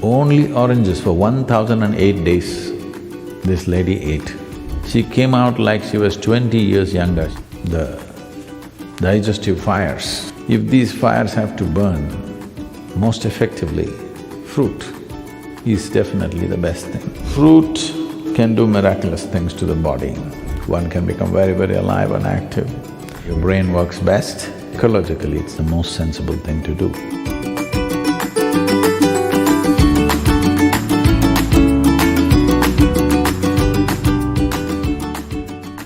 Only oranges for 1008 days this lady ate. She came out like she was 20 years younger. The digestive fires, if these fires have to burn most effectively, fruit is definitely the best thing. Fruit can do miraculous things to the body. One can become very, very alive and active. Your brain works best. Ecologically, it's the most sensible thing to do.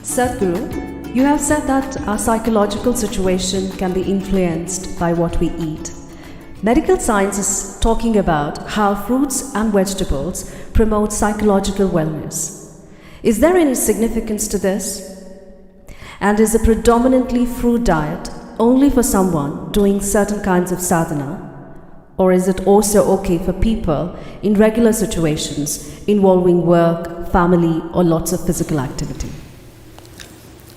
Sadhguru, you have said that our psychological situation can be influenced by what we eat. Medical science is talking about how fruits and vegetables promote psychological wellness. Is there any significance to this? And is a predominantly fruit diet only for someone doing certain kinds of sadhana? Or is it also okay for people in regular situations involving work, family, or lots of physical activity?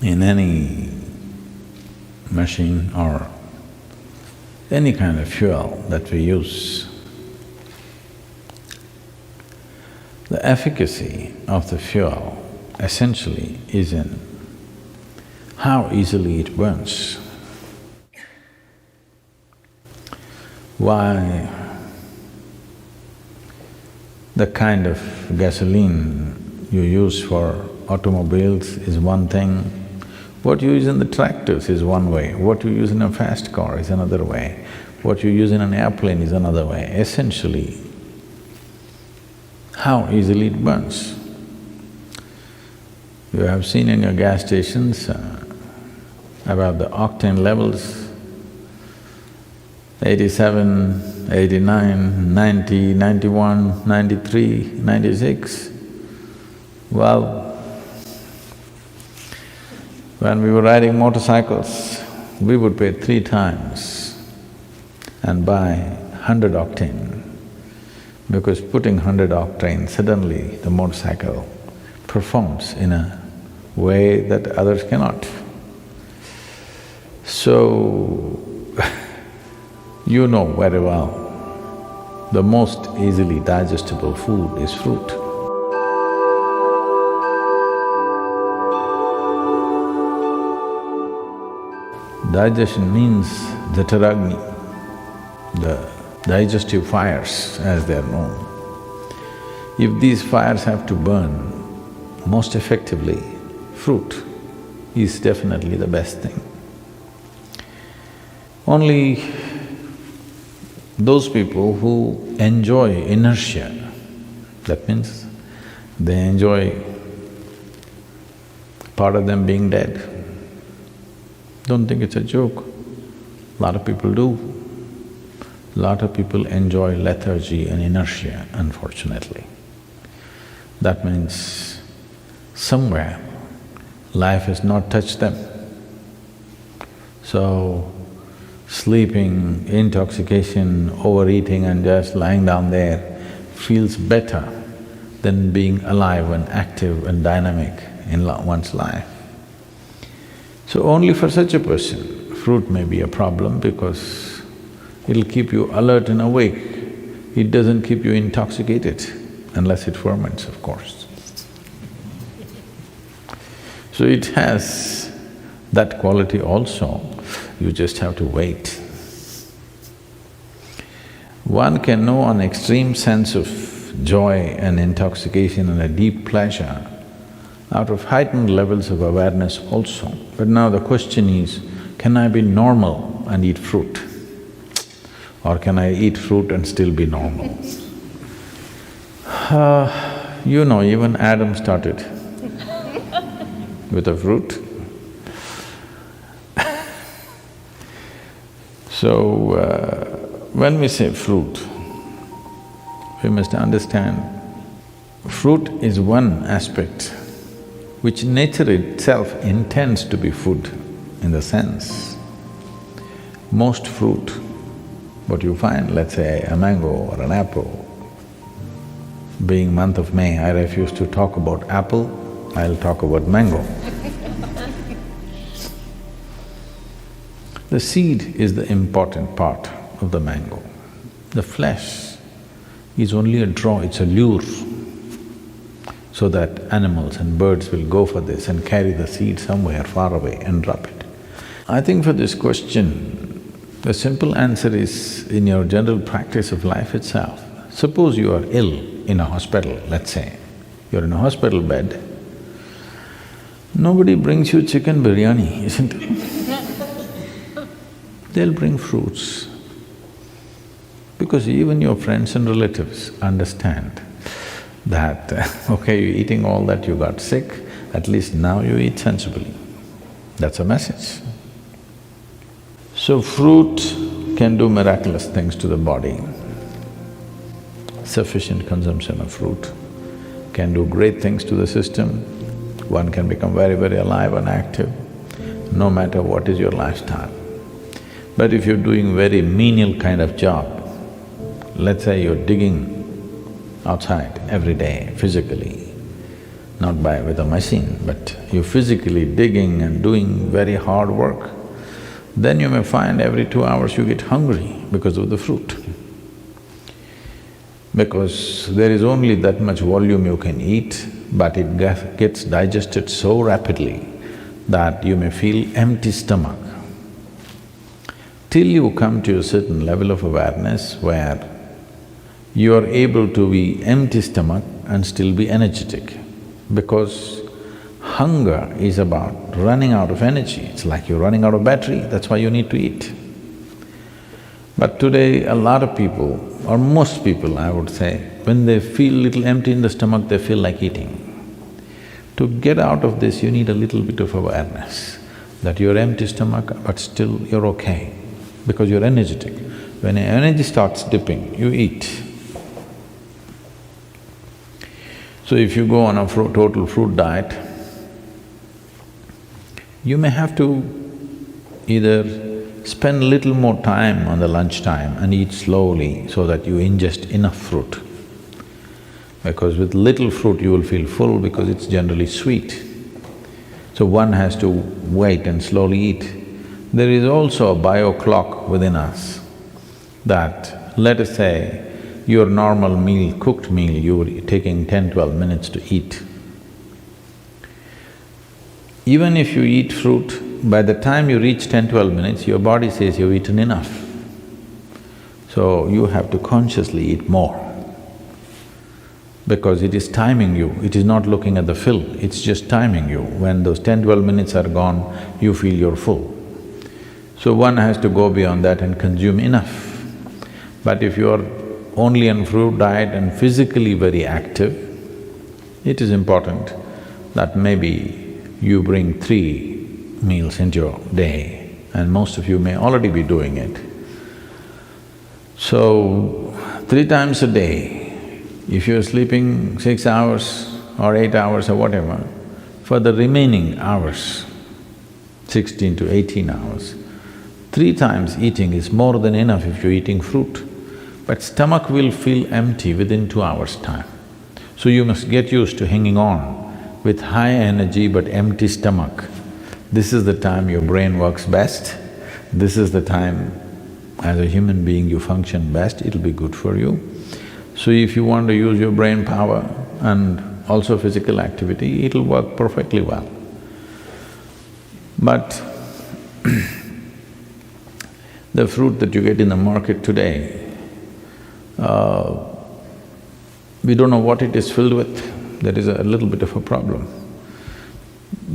In any machine or any kind of fuel that we use, the efficacy of the fuel essentially is in how easily it burns. Why the kind of gasoline you use for automobiles is one thing, what you use in the tractors is one way, what you use in a fast car is another way, what you use in an airplane is another way. Essentially, how easily it burns. You have seen in your gas stations about the octane levels, 87, 89, 90, 91, 93, 96. Well, when we were riding motorcycles, we would pay 3 times and buy 100 octane, because putting 100 octane, suddenly the motorcycle performs in a way that others cannot. So, you know very well, the most easily digestible food is fruit. Digestion means the Jఠrāgni, the digestive fires as they are known. If these fires have to burn most effectively, fruit is definitely the best thing. Only those people who enjoy inertia, that means they enjoy part of them being dead. Don't think it's a joke. A lot of people do. A lot of people enjoy lethargy and inertia, unfortunately. That means somewhere life has not touched them. So, sleeping, intoxication, overeating and just lying down there feels better than being alive and active and dynamic in one's life. So only for such a person, fruit may be a problem because it'll keep you alert and awake. It doesn't keep you intoxicated, unless it ferments, of course. So it has that quality also, you just have to wait. One can know an extreme sense of joy and intoxication and a deep pleasure out of heightened levels of awareness also. But now the question is, can I be normal and eat fruit? Or can I eat fruit and still be normal? You know, even Adam started with a fruit. So, when we say fruit, we must understand fruit is one aspect which nature itself intends to be food in the sense. Most fruit, what you find, let's say a mango or an apple, being month of May, I refuse to talk about apple, I'll talk about mango. The seed is the important part of the mango. The flesh is only a draw, it's a lure, so that animals and birds will go for this and carry the seed somewhere far away and drop it. I think for this question, the simple answer is in your general practice of life itself. Suppose you are ill in a hospital, let's say, you're in a hospital bed, nobody brings you chicken biryani, isn't it? They'll bring fruits. Because even your friends and relatives understand that, okay, you're eating all that, you got sick, at least now you eat sensibly. That's a message. So fruit can do miraculous things to the body. Sufficient consumption of fruit can do great things to the system. One can become very, very alive and active, no matter what is your lifestyle. But if you're doing very menial kind of job, let's say you're digging outside every day physically, not with a machine, but you're physically digging and doing very hard work, then you may find every 2 hours you get hungry because of the fruit. Because there is only that much volume you can eat, but it gets digested so rapidly that you may feel empty stomach. Till you come to a certain level of awareness where you are able to be empty stomach and still be energetic, because hunger is about running out of energy. It's like you're running out of battery, that's why you need to eat. But today, a lot of people, or most people I would say, when they feel little empty in the stomach, they feel like eating. To get out of this, you need a little bit of awareness that you're empty stomach, but still you're okay, because you're energetic. When your energy starts dipping, you eat. So if you go on a total fruit diet, you may have to either spend little more time on the lunchtime and eat slowly so that you ingest enough fruit. Because with little fruit you will feel full because it's generally sweet. So one has to wait and slowly eat. There is also a bio clock within us that, let us say, your normal meal, cooked meal, you're taking 10-12 minutes to eat. Even if you eat fruit, by the time you reach 10-12 minutes, your body says you've eaten enough. So you have to consciously eat more, because it is timing you, it is not looking at the fill, it's just timing you. When those 10-12 minutes are gone, you feel you're full. So one has to go beyond that and consume enough. But if you're only on fruit diet and physically very active, it is important that maybe you bring 3 meals into your day, and most of you may already be doing it. So, 3 times a day, if you're sleeping 6 hours or 8 hours or whatever, for the remaining hours, 16 to 18 hours, 3 times eating is more than enough if you're eating fruit. But stomach will feel empty within 2 hours' time. So you must get used to hanging on with high energy but empty stomach. This is the time your brain works best, this is the time as a human being you function best, it'll be good for you. So if you want to use your brain power and also physical activity, it'll work perfectly well. But the fruit that you get in the market today, we don't know what it is filled with. There is a little bit of a problem.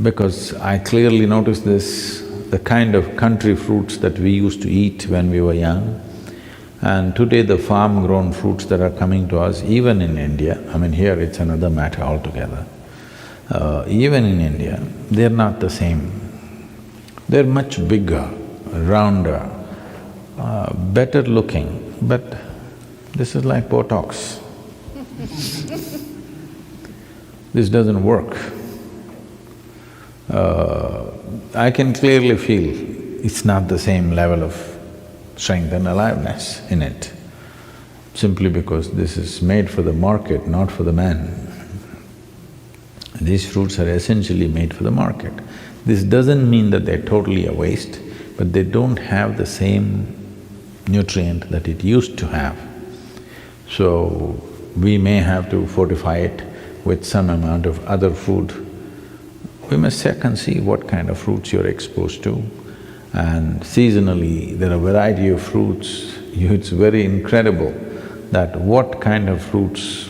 Because I clearly noticed this, the kind of country fruits that we used to eat when we were young, and today the farm-grown fruits that are coming to us, even in India, I mean here it's another matter altogether, even in India, they're not the same. They're much bigger, rounder, better looking, but this is like Botox. This doesn't work. I can clearly feel it's not the same level of strength and aliveness in it, simply because this is made for the market, not for the man. These fruits are essentially made for the market. This doesn't mean that they're totally a waste, but they don't have the same nutrient that it used to have. So, we may have to fortify it with some amount of other food. We must check and see what kind of fruits you're exposed to. And seasonally, there are a variety of fruits. It's very incredible that what kind of fruits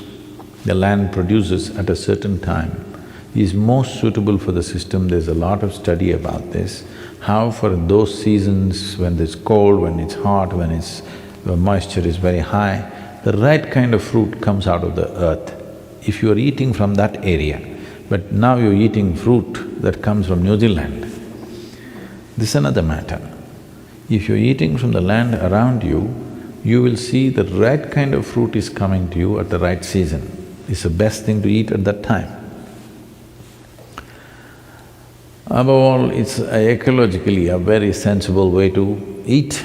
the land produces at a certain time is most suitable for the system. There's a lot of study about this, how for those seasons when it's cold, when it's hot, when the moisture is very high, the right kind of fruit comes out of the earth. If you are eating from that area, but now you're eating fruit that comes from New Zealand, this is another matter. If you're eating from the land around you, you will see the right kind of fruit is coming to you at the right season. It's the best thing to eat at that time. Above all, it's ecologically a very sensible way to eat.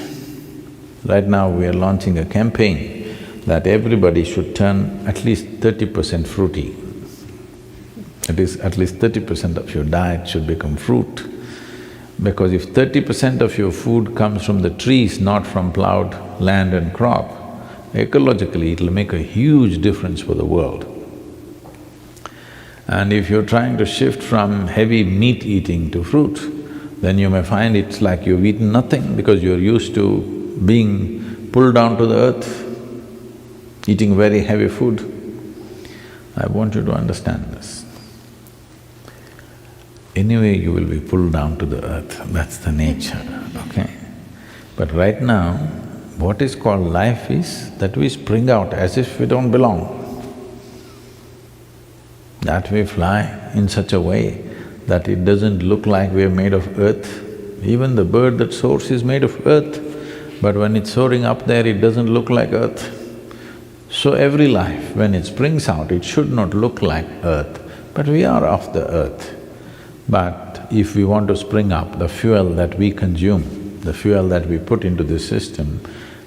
Right now we are launching a campaign that everybody should turn at least 30% fruity. It is at least 30% of your diet should become fruit. Because if 30% of your food comes from the trees, not from plowed land and crop, ecologically it'll make a huge difference for the world. And if you're trying to shift from heavy meat eating to fruit, then you may find it's like you've eaten nothing because you're used to being pulled down to the earth, eating very heavy food. I want you to understand this. Anyway, you will be pulled down to the earth, that's the nature, okay? But right now, what is called life is that we spring out as if we don't belong. That we fly in such a way that it doesn't look like we're made of earth. Even the bird that soars is made of earth, but when it's soaring up there, it doesn't look like earth. So every life, when it springs out, it should not look like earth, but we are of the earth. But if we want to spring up, the fuel that we consume, the fuel that we put into the system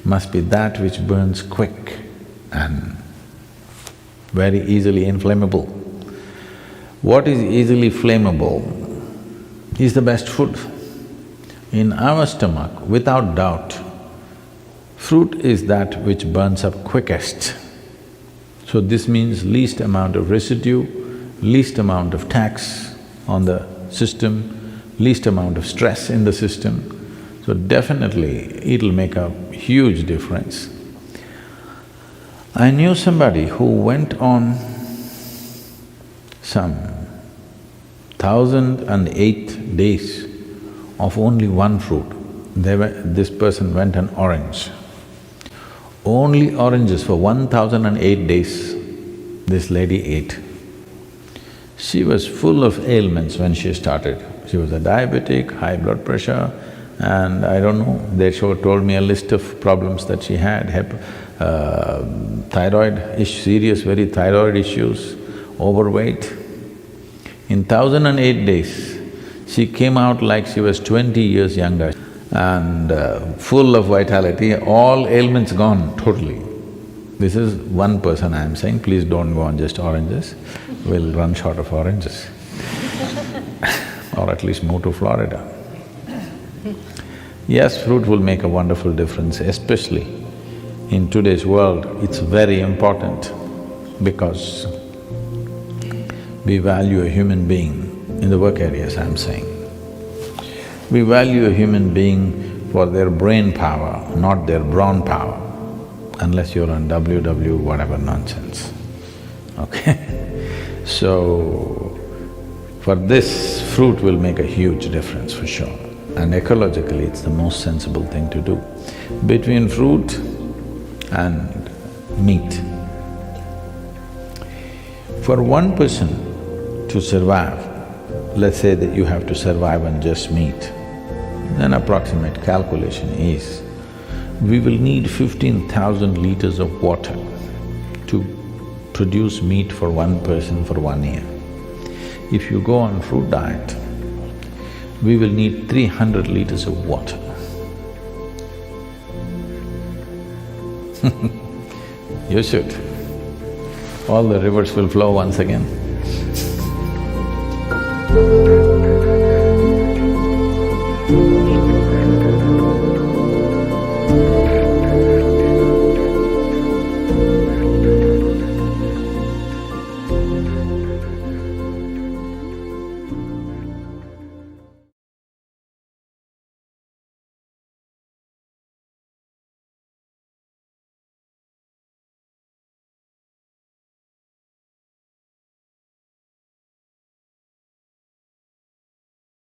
must be that which burns quick and very easily inflammable. What is easily flammable is the best food. In our stomach, without doubt, fruit is that which burns up quickest. So this means least amount of residue, least amount of tax on the system, least amount of stress in the system. So definitely it'll make a huge difference. I knew somebody who went on some 1,008 days of only one fruit. This person went on orange. Only oranges for 1,008 days this lady ate. She was full of ailments when she started. She was a diabetic, high blood pressure, and I don't know, they told me a list of problems that she had, serious very thyroid issues, overweight. In 1,008 days, she came out like she was 20 years younger and full of vitality, all ailments gone totally. This is one person I'm saying, please don't go on just oranges, we'll run short of oranges or at least move to Florida. Yes, fruit will make a wonderful difference, especially in today's world, it's very important because we value a human being, in the work areas I'm saying. We value a human being for their brain power, not their brawn power, unless you're on WW whatever nonsense, okay? So, for this, fruit will make a huge difference for sure. And ecologically, it's the most sensible thing to do. Between fruit and meat, for one person to survive, let's say that you have to survive on just meat, then approximate calculation is, we will need 15,000 liters of water to produce meat for one person for 1 year. If you go on fruit diet, we will need 300 liters of water. You should. All the rivers will flow once again.